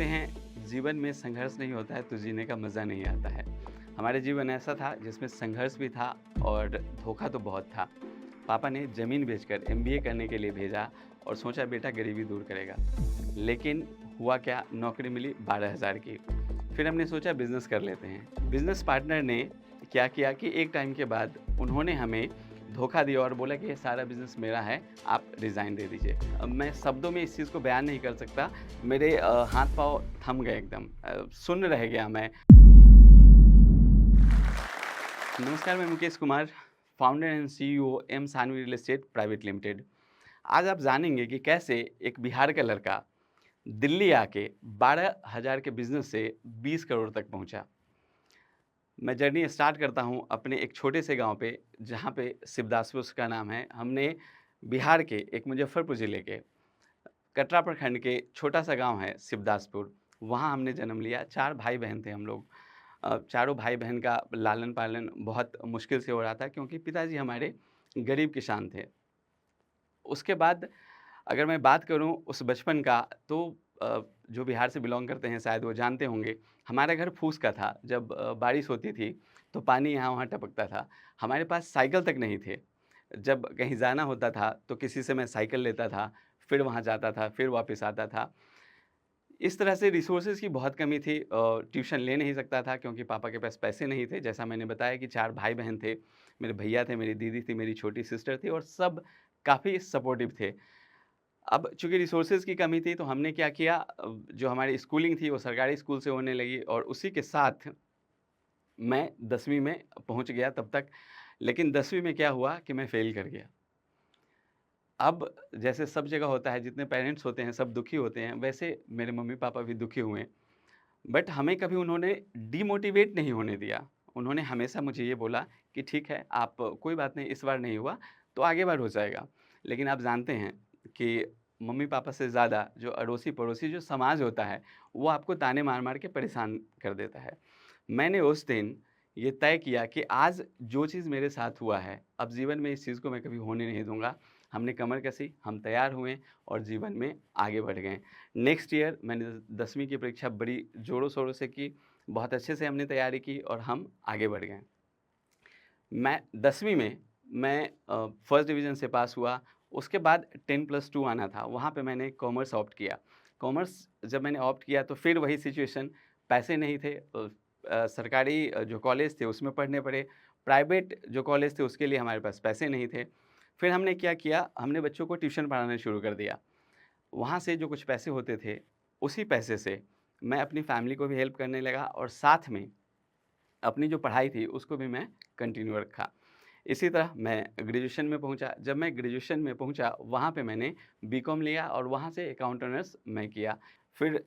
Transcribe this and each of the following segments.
कहते हैं जीवन में संघर्ष नहीं होता है तो जीने का मज़ा नहीं आता है। हमारे जीवन ऐसा था जिसमें संघर्ष भी था और धोखा तो बहुत था। पापा ने ज़मीन बेचकर एमबीए करने के लिए भेजा और सोचा बेटा गरीबी दूर करेगा। लेकिन हुआ क्या, नौकरी मिली 12,000 की। फिर हमने सोचा बिज़नेस कर लेते हैं। बिज़नेस पार्टनर ने क्या किया कि एक टाइम के बाद उन्होंने हमें धोखा दिया और बोला कि ये सारा बिज़नेस मेरा है, आप रिज़ाइन दे दीजिए। अब मैं शब्दों में इस चीज़ को बयान नहीं कर सकता। मेरे हाथ-पाँव थम गए एकदम, सुन्न रह गया मैं। नमस्कार, मैं Mukesh Kumar, founder and CEO M Sanvi real estate private limited. आज आप जानेंगे कि कैसे एक बिहार का लड़का दिल्ली आके 12,000 के बिज़नेस से 20 करोड़ तक पहुँचा। मैं जर्नी स्टार्ट करता हूँ अपने एक छोटे से गाँव पे, जहाँ पे शिवदासपुर उसका नाम है। हमने बिहार के एक मुज़फ्फरपुर ज़िले के कटरा प्रखंड के छोटा-सा गाँव है शिवदासपुर, वहाँ हमने जन्म लिया। 4 भाई-बहन थे हम लोग। चारों भाई-बहन का लालन-पालन बहुत मुश्किल से हो रहा था क्योंकि पिताजी हमारे गरीब किसान थे। उसके बाद अगर मैं बात करूँ उस बचपन का तो जो बिहार से बिलॉन्ग करते हैं शायद वो जानते होंगे, हमारा घर फूस का था। जब बारिश होती थी तो पानी यहाँ-वहाँ टपकता था। हमारे पास साइकिल तक नहीं थे। जब कहीं जाना होता था तो किसी से मैं साइकिल लेता था, फिर वहाँ जाता था, फिर वापस आता था। इस तरह से रिसोर्सेज़ की बहुत कमी थी। ट्यूशन ले नहीं सकता था क्योंकि पापा के पास पैसे नहीं थे। जैसा मैंने बताया कि 4 भाई-बहन थे, मेरे भैया थे, मेरी दीदी थी, मेरी छोटी सिस्टर थी और सब काफ़ी सपोर्टिव थे। अब चूँकि रिसोर्सेज़ की कमी थी तो हमने क्या किया, जो हमारी स्कूलिंग थी वो सरकारी स्कूल से होने लगी और उसी के साथ मैं 10वीं में पहुँच गया तब तक। लेकिन 10वीं में क्या हुआ कि मैं फ़ेल कर गया। अब जैसे सब जगह होता है, जितने पेरेंट्स होते हैं सब दुखी होते हैं, वैसे मेरे मम्मी-पापा भी दुखी हुए। बट हमें कभी उन्होंने डिमोटिवेट नहीं होने दिया। उन्होंने हमेशा मुझे ये बोला कि ठीक है, आप कोई बात नहीं, इस बार नहीं हुआ तो आगे बार हो जाएगा। लेकिन आप जानते हैं कि मम्मी-पापा से ज़्यादा जो अड़ोसी-पड़ोसी जो समाज होता है, वो आपको ताने मार-मार के परेशान कर देता है। मैंने उस दिन ये तय किया कि आज जो चीज़ मेरे साथ हुआ है, अब जीवन में इस चीज़ को मैं कभी होने नहीं दूँगा। हमने कमर कसी, हम तैयार हुए और जीवन में आगे बढ़ गए। नेक्स्ट ईयर मैंने 10वीं की परीक्षा बड़ी ज़ोरों-शोरों से की, बहुत अच्छे से हमने तैयारी की और हम आगे बढ़ गए। मैं 10वीं में मैं फर्स्ट डिवीज़न से पास हुआ। उसके बाद 10+2 आना था, वहाँ पे मैंने कॉमर्स ऑप्ट किया। कॉमर्स जब मैंने ऑप्ट किया तो फिर वही सिचुएशन, पैसे नहीं थे। सरकारी जो कॉलेज थे उसमें पढ़ने पड़े, प्राइवेट जो कॉलेज थे उसके लिए हमारे पास पैसे नहीं थे। फिर हमने क्या किया, हमने बच्चों को ट्यूशन पढ़ाना शुरू कर दिया। वहाँ से जो कुछ पैसे होते थे, उसी पैसे से मैं अपनी फैमिली को भी हेल्प करने लगा और साथ में अपनी जो पढ़ाई थी उसको भी मैं कंटिन्यू रखा। इसी तरह मैं ग्रेजुएशन में पहुँचा। जब मैं ग्रेजुएशन में पहुँचा वहाँ पे मैंने बीकॉम लिया और वहाँ से अकाउंट ऑनर्स मैं किया। फिर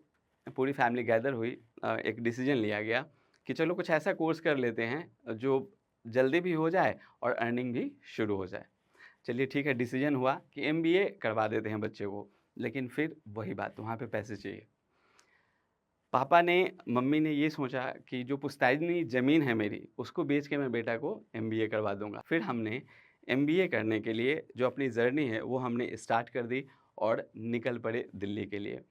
पूरी फैमिली गैदर हुई, एक डिसीज़न लिया गया कि चलो कुछ ऐसा कोर्स कर लेते हैं जो जल्दी भी हो जाए और अर्निंग भी शुरू हो जाए। चलिए ठीक है, डिसीज़न हुआ कि एमबीए करवा देते हैं बच्चे को, लेकिन फिर वही बात, वहाँ पे पैसे चाहिए। पापा ने, मम्मी ने ये सोचा कि जो पुश्तैनी ज़मीन है मेरी, उसको बेच के मैं बेटा को एमबीए करवा दूँगा। फिर हमने एमबीए करने के लिए जो अपनी जर्नी है, वो हमने स्टार्ट कर दी और निकल पड़े दिल्ली के लिए।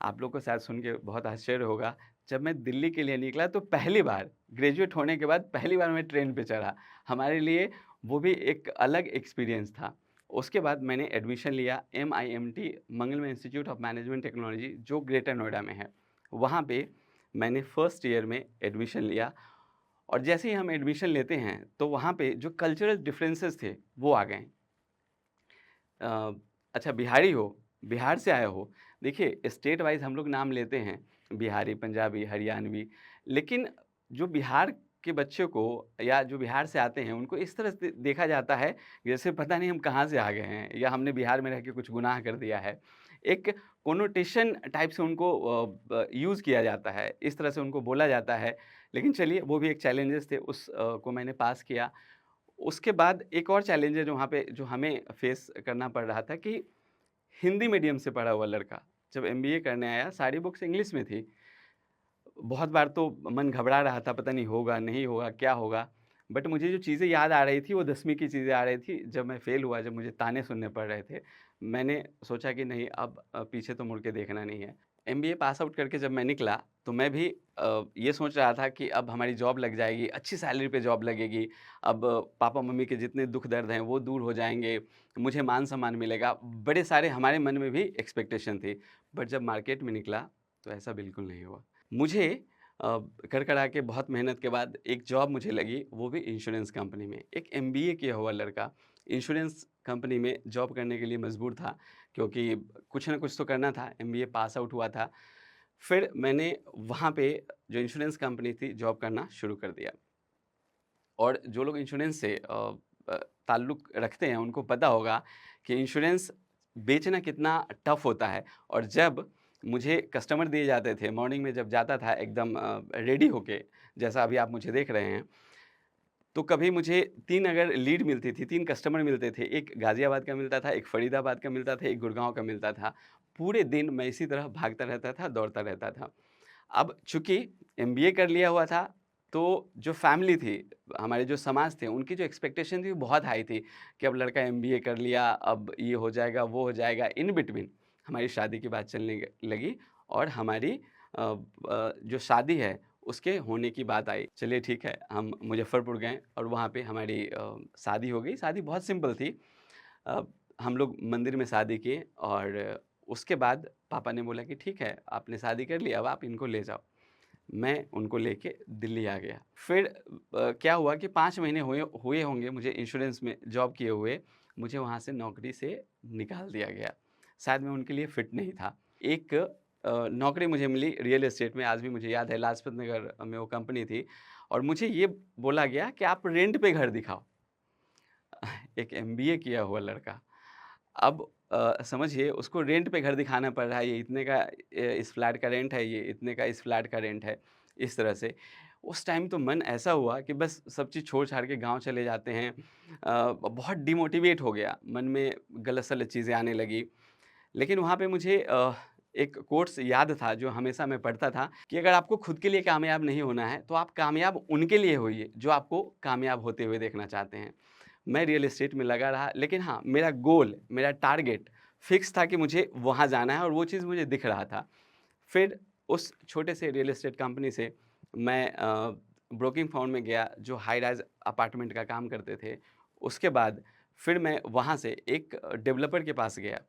आप लोग को शायद सुन के बहुत आश्चर्य होगा, जब मैं दिल्ली के लिए निकला तो पहली बार, ग्रेजुएट होने के बाद पहली बार मैं ट्रेन पे चढ़ा। हमारे लिए वो भी एक अलग एक्सपीरियंस था। उसके बाद मैंने एडमिशन लिया MIMT, Mangalam institute of management technology, जो ग्रेटर नोएडा में है। वहाँ पे मैंने फर्स्ट ईयर में एडमिशन लिया और जैसे ही हम एडमिशन लेते हैं, तो वहाँ पे जो कल्चरल डिफरेंसेस थे, वो आ गए। अ, अच्छा बिहारी हो, बिहार से आए हो, देखिए स्टेट वाइज़ हम लोग नाम लेते हैं, बिहारी, पंजाबी, हरियाणवी, लेकिन जो बिहार के बच्चे को या जो बिहार से आते हैं, उनको इस तरह से देखा जाता है, जैसे पता नहीं हम कहाँ से आ गए हैं या हमने बिहार में रह के कुछ गुनाह कर दिया है। एक कोनोटेशन टाइप से उनको यूज़ किया जाता है, इस तरह से उनको बोला जाता है। लेकिन चलिए वो भी एक चैलेंजेस थे, उस को मैंने पास किया। उसके बाद एक और चैलेंज है जो वहाँ पे जो हमें फेस करना पड़ रहा था कि हिंदी मीडियम से पढ़ा हुआ लड़का जब एमबीए करने आया, सारी बुक्स इंग्लिश में थी। बहुत बार तो मन घबरा रहा था, पता नहीं होगा, नहीं होगा, क्या होगा? बट मुझे जो चीज़ें याद आ रही थी वो 10वीं की चीज़ें आ रही थी। जब मैं फ़ेल हुआ, जब मुझे ताने सुनने पड़ रहे थे, मैंने सोचा कि नहीं अब पीछे तो मुड़ के देखना नहीं है। एमबीए पास आउट करके जब मैं निकला, तो मैं भी ये सोच रहा था कि अब हमारी जॉब लग जाएगी, अच्छी सैलरी पे जॉब लगेगी। अब पापा-मम्मी के जितने दुःख दर्द हैं, वो दूर हो जाएँगे, मुझे मान-सम्मान मिलेगा। बड़े सारे हमारे मन में भी एक्सपेक्टेशन थी। बट जब मार्केट में निकला, तो ऐसा बिल्कुल नहीं हुआ। मुझे कर-करा के बहुत मेहनत के बाद एक जॉब मुझे लगी, वो भी इंश्योरेंस कंपनी में। एक एमबीए किया हुआ लड़का इंश्योरेंस कंपनी में जॉब करने के लिए मजबूर था, क्योंकि कुछ ना कुछ तो करना था, एमबीए पास आउट हुआ था। फिर मैंने वहाँ पे जो इंश्योरेंस कंपनी थी, जॉब करना शुरू कर दिया। और जो लोग इंश्योरेंस से ताल्लुक़ रखते हैं, उनको पता होगा कि इंश्योरेंस बेचना कितना टफ़ होता है। और जब मुझे कस्टमर दिए जाते थे, मॉर्निंग में जब जाता था एकदम रेडी होके, जैसा अभी आप मुझे देख रहे हैं, तो कभी मुझे 3 अगर लीड मिलती थी, 3 कस्टमर मिलते थे, एक गाज़ियाबाद का मिलता था, एक फ़रीदाबाद का मिलता था, एक गुड़गाँव का मिलता था। पूरे दिन मैं इसी तरह भागता रहता था, दौड़ता रहता था। अब चूँकि एमबीए कर लिया हुआ था, तो जो फैमिली थी, हमारे जो समाज थे, उनकी जो एक्सपेक्टेशन थी वो बहुत हाई थी कि अब लड़का एमबीए कर लिया, अब ये हो जाएगा, वो हो जाएगा। इन बिटवीन हमारी शादी की बात चलने लगी और हमारी जो शादी है, उसके होने की बात आई। चलिए ठीक है, हम मुज़फ़्फ़रपुर गए और वहाँ पे हमारी शादी हो गई। शादी बहुत सिंपल थी। अ, हम लोग मंदिर में शादी किए और उसके बाद पापा ने बोला कि ठीक है, आपने शादी कर ली, अब आप इनको ले जाओ। मैं उनको लेके दिल्ली आ गया। फिर क्या हुआ कि 5 महीने हुए हुए होंगे मुझे इंश्योरेंस में जॉब किए हुए, मुझे वहाँ से नौकरी से निकाल दिया गया। शायद मैं उनके लिए फिट नहीं था। एक नौकरी मुझे मिली रियल एस्टेट में, आज भी मुझे याद है, लाजपत नगर में वो कंपनी थी और मुझे ये बोला गया कि आप रेंट पे घर दिखाओ। एक एमबीए किया हुआ लड़का। अब समझिए उसको रेंट पे घर दिखाना पड़ रहा है, ये इतने का इस फ्लैट का रेंट है, ये इतने का इस फ्लैट का रेंट है, इस तरह से। उस टाइम तो मन ऐसा हुआ कि बस सब चीज़ छोड़-छाड़ के गाँव चले जाते हैं। बहुत डिमोटिवेट हो गया, मन में गलत-सलत चीज़ें आने लगी। लेकिन वहाँ पे मुझे एक कोट्स याद था जो हमेशा मैं पढ़ता था कि अगर आपको खुद के लिए कामयाब नहीं होना है, तो आप कामयाब उनके लिए होइए, जो आपको कामयाब होते हुए देखना चाहते हैं। मैं रियल एस्टेट में लगा रहा, लेकिन हाँ, मेरा गोल, मेरा टारगेट फ़िक्स था कि मुझे वहाँ जाना है और वो चीज़ मुझे दिख रहा था। फिर उस छोटे से रियल एस्टेट कंपनी से मैं ब्रोकिंग फर्म में गया, जो हाई राइज़ अपार्टमेंट का काम करते थे। उसके बाद फिर मैं वहाँ से एक डेवलपर के पास गया।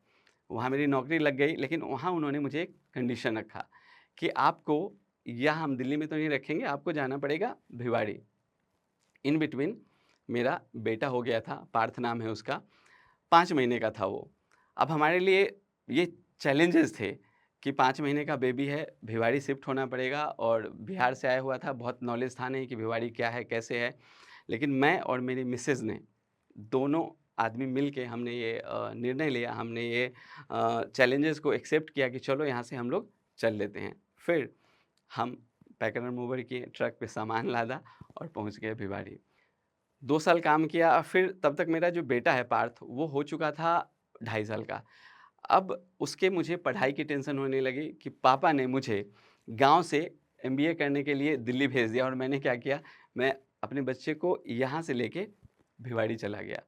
वहाँ मेरी नौकरी लग गई, लेकिन वहाँ उन्होंने मुझे एक कंडीशन रखा कि आपको यहाँ हम दिल्ली में तो नहीं रखेंगे, आपको जाना पड़ेगा भिवाड़ी। इन बिटवीन मेरा बेटा हो गया था, पार्थ नाम है उसका, 5 महीने का था वो। अब हमारे लिए ये चैलेंजेस थे कि 5 महीने का बेबी है, भिवाड़ी शिफ्ट होना पड़ेगा और बिहार से आया हुआ था, बहुत नॉलेज था नहीं कि भिवाड़ी क्या है, कैसे है। लेकिन मैं और मेरी मिसेज़ ने, दोनों आदमी मिल के हमने ये निर्णय लिया, हमने ये चैलेंजेस को एक्सेप्ट किया कि चलो यहाँ से हम लोग चल लेते हैं। फिर हम पैकरर मूवर किए, ट्रक पे सामान लादा और पहुँच गए भिवाड़ी। 2 साल काम किया, फिर तब तक मेरा जो बेटा है पार्थ, वो हो चुका था 2.5 साल का। अब उसके मुझे पढ़ाई की टेंशन होने लगी कि पापा ने मुझे गाँव से एमबीए करने के लिए दिल्ली भेज दिया और मैंने क्या किया, मैं अपने बच्चे को यहाँ से लेके भिवाड़ी चला गया।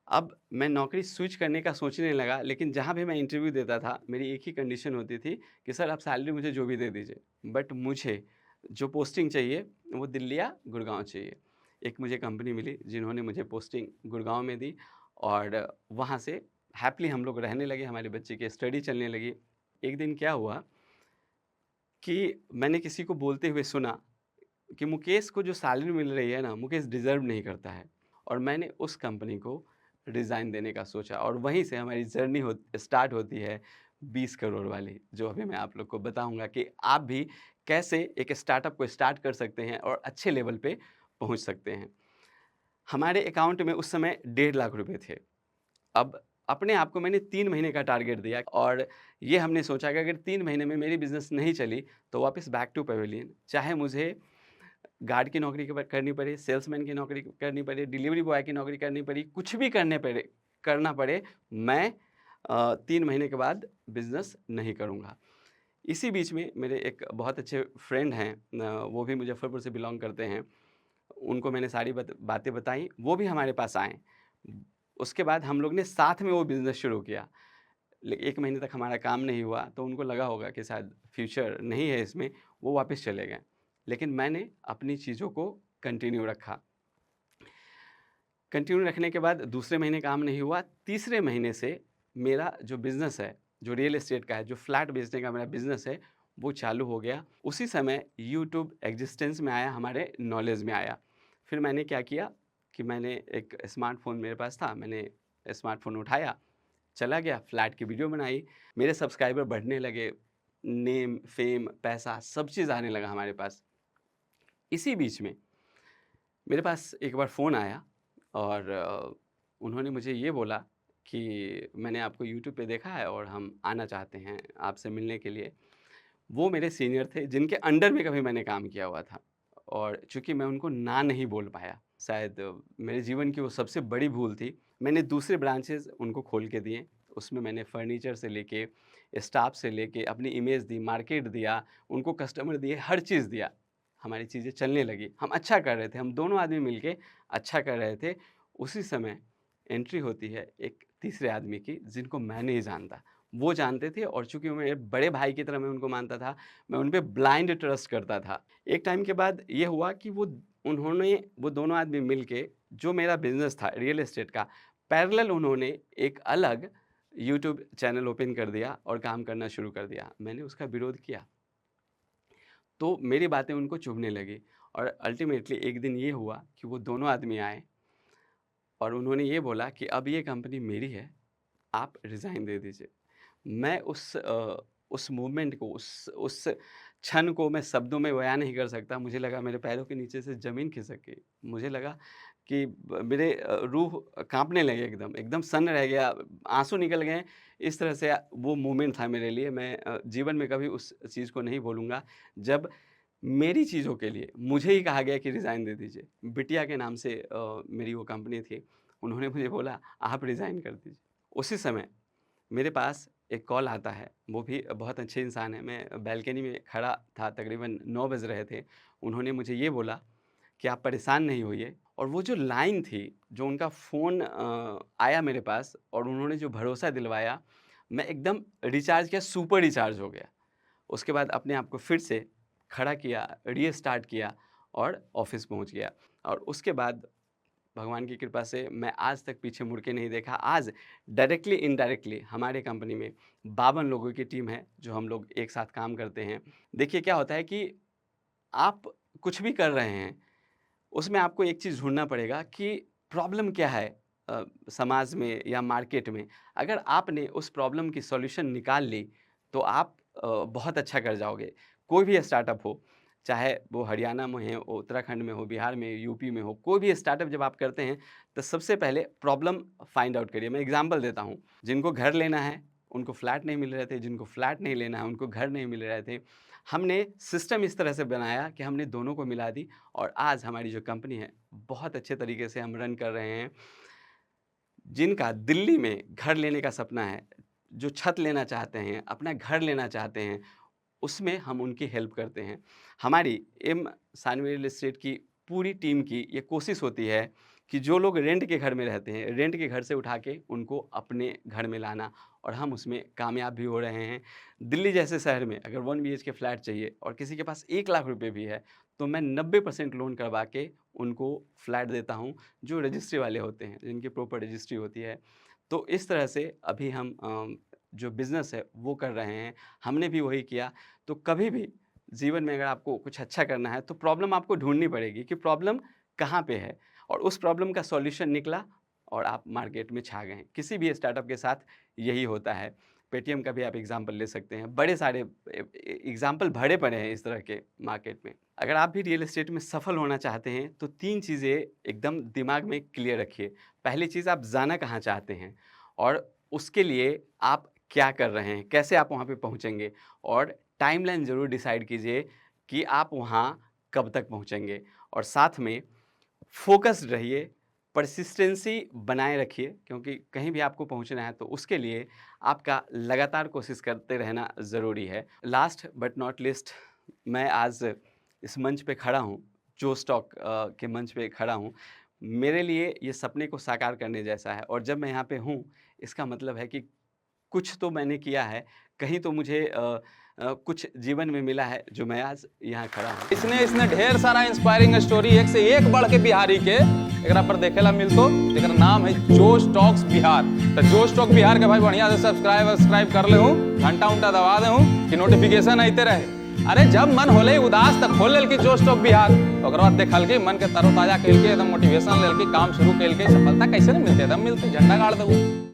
अब मैं नौकरी स्विच करने का सोचने लगा, लेकिन जहाँ भी मैं इंटरव्यू देता था, मेरी एक ही कंडीशन होती थी कि सर आप सैलरी मुझे जो भी दे दीजिए, बट मुझे जो पोस्टिंग चाहिए, वो दिल्ली या गुड़गाँव चाहिए। एक मुझे कंपनी मिली, जिन्होंने मुझे पोस्टिंग गुड़गाँव में दी और वहाँ से हैपीली हम लोग रहने लगे, हमारे बच्चे की स्टडी चलने लगी। एक दिन क्या हुआ कि मैंने किसी को बोलते हुए सुना कि मुकेश को जो सैलरी मिल रही है ना, मुकेश डिज़र्व नहीं करता है। और मैंने उस कंपनी को रिज़ाइन देने का सोचा और वहीं से हमारी जर्नी स्टार्ट होती है 20 करोड़ वाली, जो अभी मैं आप लोग को बताऊँगा कि आप भी कैसे एक स्टार्टअप को स्टार्ट कर सकते हैं और अच्छे लेवल पे पहुँच सकते हैं। हमारे अकाउंट में उस समय 1.5 लाख रुपए थे। अब अपने आप को मैंने 3 महीने का टारगेट दिया और ये हमने सोचा कि अगर 3 महीने में मेरी बिज़नेस नहीं चली, तो वापस बैक टू पैवेलियन। चाहे मुझे गार्ड की नौकरी करनी पड़े, सेल्समैन की नौकरी करनी पड़े, डिलीवरी बॉय की नौकरी करनी पड़ी, कुछ भी करना पड़े, मैं 3 महीने के बाद बिज़नेस नहीं करूँगा। इसी बीच में मेरे एक बहुत अच्छे फ्रेंड हैं, वो भी मुज़फ्फ़रपुर से बिलॉन्ग करते हैं। उनको मैंने सारी बातें बताई, वो भी हमारे पास आए। उसके बाद हम लोग ने साथ में वो बिज़नेस शुरू किया। 1 महीने तक हमारा काम नहीं हुआ, तो उनको लगा होगा कि शायद फ्यूचर नहीं है इसमें, वो वापस चले गए। लेकिन मैंने अपनी चीज़ों को कंटिन्यू रखा। कंटिन्यू रखने के बाद दूसरे महीने काम नहीं हुआ, तीसरे महीने से मेरा जो बिज़नेस है, जो रियल एस्टेट का है, जो फ्लैट बेचने का मेरा बिज़नेस है, वो चालू हो गया। उसी समय यूट्यूब एक्जिस्टेंस में आया, हमारे नॉलेज में आया। फिर मैंने क्या किया कि मैंने एक स्मार्टफ़ोन मेरे पास था, मैंने स्मार्टफ़ोन उठाया, चला गया, फ्लैट की वीडियो बनाई, मेरे सब्सक्राइबर बढ़ने लगे, नेम, फ़ेम, पैसा सब चीज़ आने लगा हमारे पास। इसी बीच में मेरे पास एक बार फ़ोन आया और उन्होंने मुझे ये बोला कि मैंने आपको यूट्यूब पे देखा है और हम आना चाहते हैं आपसे मिलने के लिए। वो मेरे सीनियर थे जिनके अंडर में कभी मैंने काम किया हुआ था और चूँकि मैं उनको ना नहीं बोल पाया, शायद मेरे जीवन की वो सबसे बड़ी भूल थी। मैंने दूसरे ब्रांचेज़ उनको खोल के दिए, उसमें मैंने फर्नीचर से लेके, स्टाफ से लेके अपनी इमेज दी, मार्केट दिया, उनको कस्टमर दिए, हर चीज़ दिया। हमारी चीज़ें चलने लगी, हम अच्छा कर रहे थे, हम दोनों आदमी मिलके अच्छा कर रहे थे। उसी समय एंट्री होती है एक तीसरे आदमी की जिनको मैं नहीं जानता। वो जानते थे और चूँकि वो मेरे बड़े भाई की तरह मैं उनको मानता था, मैं उन पे ब्लाइंड ट्रस्ट करता था। एक टाइम के बाद ये हुआ कि वो दोनों आदमी मिलके जो मेरा बिज़नेस था रियल एस्टेट का, पैरेलल उन्होंने एक अलग यूट्यूब चैनल ओपन कर दिया और काम करना शुरू कर दिया। मैंने उसका विरोध किया, तो मेरी बातें उनको चुभने लगी और अल्टीमेटली एक दिन ये हुआ कि वो दोनों आदमी आए और उन्होंने ये बोला कि अब ये कंपनी मेरी है, आप रिज़ाइन दे दीजिए। मैं उस मूवमेंट को, उस क्षण को मैं शब्दों में बयाँ नहीं कर सकता। मुझे लगा मेरे पैरों के नीचे से ज़मीन खिसक गई। मुझे लगा कि मेरे रूह काँपने लगे एकदम, एकदम सन्न रह गया, आँसू निकल गए। इस तरह से वो मोमेंट था मेरे लिए। मैं जीवन में कभी उस चीज़ को नहीं भूलूँगा, जब मेरी चीज़ों के लिए मुझे ही कहा गया कि रिज़ाइन दे दीजिए। बिटिया के नाम से मेरी वो कंपनी थी। उन्होंने मुझे बोला, "आप रिज़ाइन कर दीजिए।" उसी समय मेरे पास एक कॉल आता है, वो भी बहुत अच्छे इंसान हैं। मैं बालकनी में खड़ा था, तकरीबन 9 बज रहे थे। उन्होंने मुझे ये बोला कि आप परेशान नहीं होइए और वो जो लाइन थी, जो उनका फ़ोन आया मेरे पास और उन्होंने जो भरोसा दिलवाया, मैं एकदम रिचार्ज किया, सुपर रिचार्ज हो गया। उसके बाद अपने आप को फिर से खड़ा किया, रीस्टार्ट किया और ऑफ़िस पहुँच गया और उसके बाद भगवान की कृपा से मैं आज तक पीछे मुड़ के नहीं देखा। आज डायरेक्टली इनडायरेक्टली हमारे कंपनी में 52 लोगों की टीम है, जो हम लोग एक साथ काम करते हैं। देखिए क्या होता है कि आप कुछ भी कर रहे हैं, उसमें आपको एक चीज़ ढूँढना पड़ेगा कि प्रॉब्लम क्या है समाज में या मार्केट में। अगर आपने उस प्रॉब्लम की सॉल्यूशन निकाल ली, तो आप बहुत अच्छा कर जाओगे। कोई भी स्टार्टअप हो, चाहे वो हरियाणा में हो, उत्तराखंड में हो, बिहार में, यूपी में हो, कोई भी स्टार्टअप जब आप करते हैं, तो सबसे पहले प्रॉब्लम फाइंड आउट करिए। मैं एग्ज़ाम्पल देता हूँ, जिनको घर लेना है, उनको फ्लैट नहीं मिल रहे थे, जिनको फ्लैट नहीं लेना है, उनको घर नहीं मिल रहे थे। हमने सिस्टम इस तरह से बनाया कि हमने दोनों को मिला दी और आज हमारी जो कंपनी है, बहुत अच्छे तरीके से हम रन कर रहे हैं। जिनका दिल्ली में घर लेने का सपना है, जो छत लेना चाहते हैं, अपना घर लेना चाहते हैं, उसमें हम उनकी हेल्प करते हैं। हमारी एम सानवी रियल एस्टेट की पूरी टीम की ये कोशिश होती है कि जो लोग रेंट के घर में रहते हैं, रेंट के घर से उठा के उनको अपने घर में लाना और हम उसमें कामयाब भी हो रहे हैं। दिल्ली जैसे शहर में अगर 1 बीएचके फ्लैट चाहिए और किसी के पास 1 लाख रुपए भी है, तो मैं 90% लोन करवा के उनको फ्लैट देता हूँ, जो रजिस्ट्री वाले होते हैं, जिनकी प्रॉपर रजिस्ट्री होती है। तो इस तरह से अभी हम जो बिज़नेस है वो कर रहे हैं। हमने भी वही किया। तो कभी भी जीवन में अगर आपको कुछ अच्छा करना है तो प्रॉब्लम आपको ढूँढनी पड़ेगी कि प्रॉब्लम कहाँ पे है और उस प्रॉब्लम का सॉल्यूशन निकला और आप मार्केट में छा गए। किसी भी स्टार्टअप के साथ यही होता है। पेटीएम का भी आप एग्ज़ाम्पल ले सकते हैं। बड़े सारे एग्ज़ाम्पल भरे पड़े हैं इस तरह के मार्केट में। अगर आप भी रियल एस्टेट में सफल होना चाहते हैं तो 3 चीज़ें एकदम दिमाग में क्लियर रखिए। पहली चीज़, आप जाना कहाँ चाहते हैं और उसके लिए आप क्या कर रहे हैं? कैसे आप वहाँ पे पहुँचेंगे? और टाइमलाइन ज़रूर डिसाइड कीजिए कि आप वहाँ कब तक पहुँचेंगे और साथ में फ़ोकस्ड रहिए, परसिस्टेंसी बनाए रखिए क्योंकि कहीं भी आपको पहुँचना है तो उसके लिए आपका लगातार कोशिश करते रहना ज़रूरी है। लास्ट बट नॉट लीस्ट, मैं आज इस मंच पे खड़ा हूँ, जो स्टॉक के मंच पे खड़ा हूँ। मेरे लिए ये सपने को साकार करने जैसा है और जब मैं यहाँ पे हूँ, इसका मतलब है कि कुछ तो मैंने किया है, कहीं तो मुझे कुछ जीवन में मिला है जो मैं आज यहाँ खड़ा हूँ। इसने ढेर सारा इंस्पायरिंग स्टोरी एक से एक बढ़ के बिहारी के एकरा पर देखेला मिलतो। एकरा नाम है जोश टॉक्स बिहार। तो जोश टॉक बिहार के भाई बढ़िया से सब्सक्राइब कर ले हूँ, घंटा उंटा दबा दे हूँ कि नोटिफिकेशन आते रहे। अरे जब मन होले उदास तक खोल लेल की जोश टॉक बिहार, ओकर बाद देखल के मन के तरोताजा कैल के एकदम मोटिवेशन लेल के काम शुरू कैल के सफलता कैसे न मिलते, एकदम मिलते झंडा गाड़ देबू।